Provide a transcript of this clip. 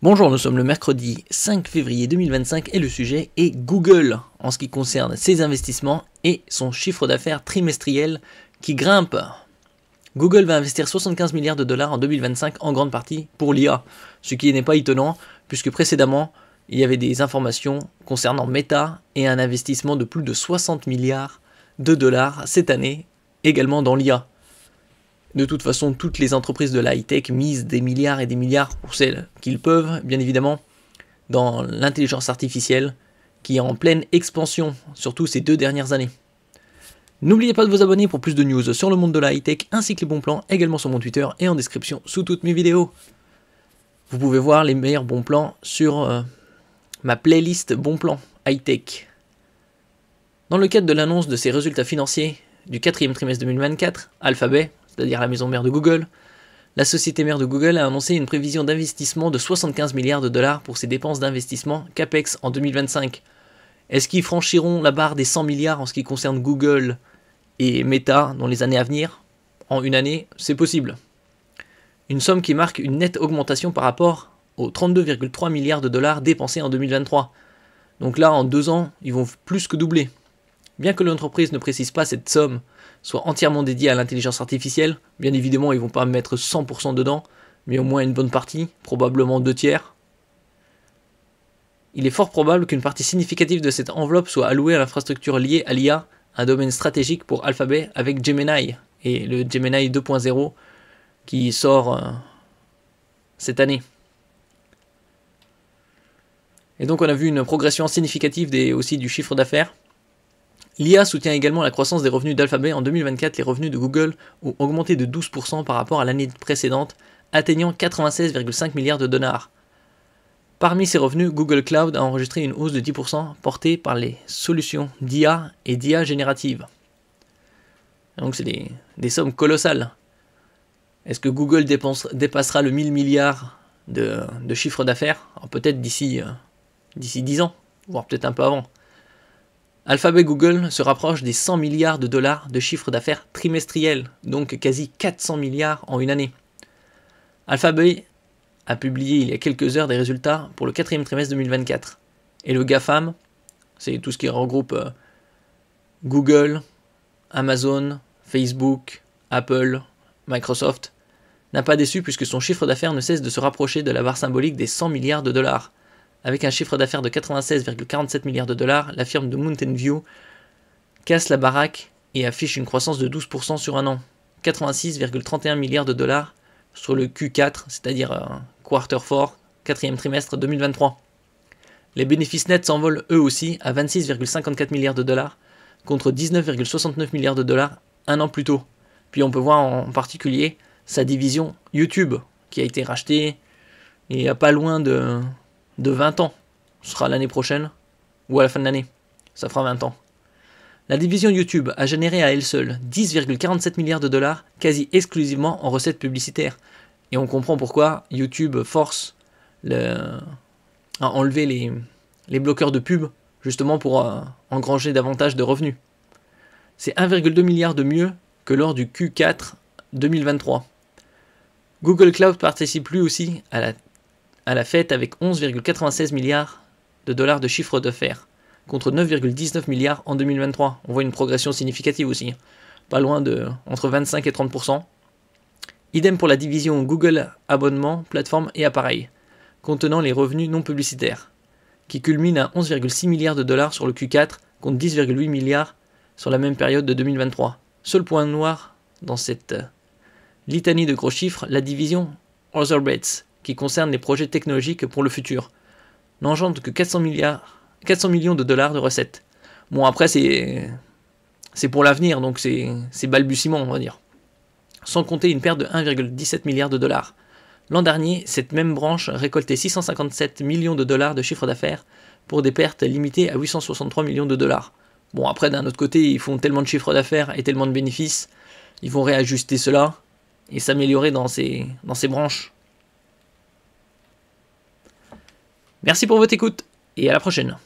Bonjour, nous sommes le mercredi 5 février 2025 et le sujet est Google en ce qui concerne ses investissements et son chiffre d'affaires trimestriel qui grimpe. Google va investir 75 milliards de dollars en 2025 en grande partie pour l'IA, ce qui n'est pas étonnant puisque précédemment il y avait des informations concernant Meta et un investissement de plus de 60 milliards de dollars cette année également dans l'IA. De toute façon, toutes les entreprises de la high-tech misent des milliards et des milliards pour celles qu'ils peuvent, bien évidemment, dans l'intelligence artificielle qui est en pleine expansion, surtout ces 2 dernières années. N'oubliez pas de vous abonner pour plus de news sur le monde de la high-tech ainsi que les bons plans également sur mon Twitter et en description sous toutes mes vidéos. Vous pouvez voir les meilleurs bons plans sur ma playlist bons plans high-tech. Dans le cadre de l'annonce de ses résultats financiers du 4e trimestre 2024, Alphabet, c'est-à-dire la maison mère de Google, la société mère de Google a annoncé une prévision d'investissement de 75 milliards de dollars pour ses dépenses d'investissement CAPEX en 2025. Est-ce qu'ils franchiront la barre des 100 milliards en ce qui concerne Google et Meta dans les années à venir? En une année, c'est possible. Une somme qui marque une nette augmentation par rapport aux 32,3 milliards de dollars dépensés en 2023. Donc là, en 2 ans, ils vont plus que doubler. Bien que l'entreprise ne précise pas cette somme soit entièrement dédiée à l'intelligence artificielle, bien évidemment ils ne vont pas mettre 100% dedans, mais au moins une bonne partie, probablement 2/3. Il est fort probable qu'une partie significative de cette enveloppe soit allouée à l'infrastructure liée à l'IA, un domaine stratégique pour Alphabet avec Gemini, et le Gemini 2.0 qui sort cette année. Et donc on a vu une progression significative aussi du chiffre d'affaires. L'IA soutient également la croissance des revenus d'Alphabet. En 2024, les revenus de Google ont augmenté de 12% par rapport à l'année précédente, atteignant 96,5 milliards de dollars. Parmi ces revenus, Google Cloud a enregistré une hausse de 10% portée par les solutions d'IA et d'IA générative. Donc c'est des sommes colossales. Est-ce que Google dépassera le 1000 milliards de chiffre d'affaires? Peut-être d'ici 10 ans, voire peut-être un peu avant. Alphabet Google se rapproche des 100 milliards de dollars de chiffre d'affaires trimestriel, donc quasi 400 milliards en une année. Alphabet a publié il y a quelques heures des résultats pour le 4e trimestre 2024. Et le GAFAM, c'est tout ce qui regroupe Google, Amazon, Facebook, Apple, Microsoft, n'a pas déçu puisque son chiffre d'affaires ne cesse de se rapprocher de la barre symbolique des 100 milliards de dollars. Avec un chiffre d'affaires de 96,47 milliards de dollars, la firme de Mountain View casse la baraque et affiche une croissance de 12% sur un an. 86,31 milliards de dollars sur le Q4, c'est-à-dire Quarter 4, 4e trimestre 2023. Les bénéfices nets s'envolent eux aussi à 26,54 milliards de dollars contre 19,69 milliards de dollars un an plus tôt. Puis on peut voir en particulier sa division YouTube qui a été rachetée il n'y a pas loin de 20 ans. Ce sera l'année prochaine ou à la fin de l'année. Ça fera 20 ans. La division YouTube a généré à elle seule 10,47 milliards de dollars quasi exclusivement en recettes publicitaires. Et on comprend pourquoi YouTube force à enlever les bloqueurs de pub justement pour engranger davantage de revenus. C'est 1,2 milliard de mieux que lors du Q4 2023. Google Cloud participe lui aussi à la fête avec 11,96 milliards de dollars de chiffre d'affaires, contre 9,19 milliards en 2023. On voit une progression significative aussi, pas loin de entre 25 et 30%. Idem pour la division Google Abonnement, plateforme et appareils, contenant les revenus non publicitaires, qui culmine à 11,6 milliards de dollars sur le Q4, contre 10,8 milliards sur la même période de 2023. Seul point noir dans cette litanie de gros chiffres, la division Other Bets, qui concerne les projets technologiques pour le futur, n'engendre que 400 millions de dollars de recettes. Bon, après, c'est pour l'avenir, donc c'est balbutiement, on va dire. Sans compter une perte de 1,17 milliard de dollars. L'an dernier, cette même branche récoltait 657 millions de dollars de chiffre d'affaires pour des pertes limitées à 863 millions de dollars. Bon, après, d'un autre côté, ils font tellement de chiffre d'affaires et tellement de bénéfices, ils vont réajuster cela et s'améliorer dans ces branches. Merci pour votre écoute et à la prochaine.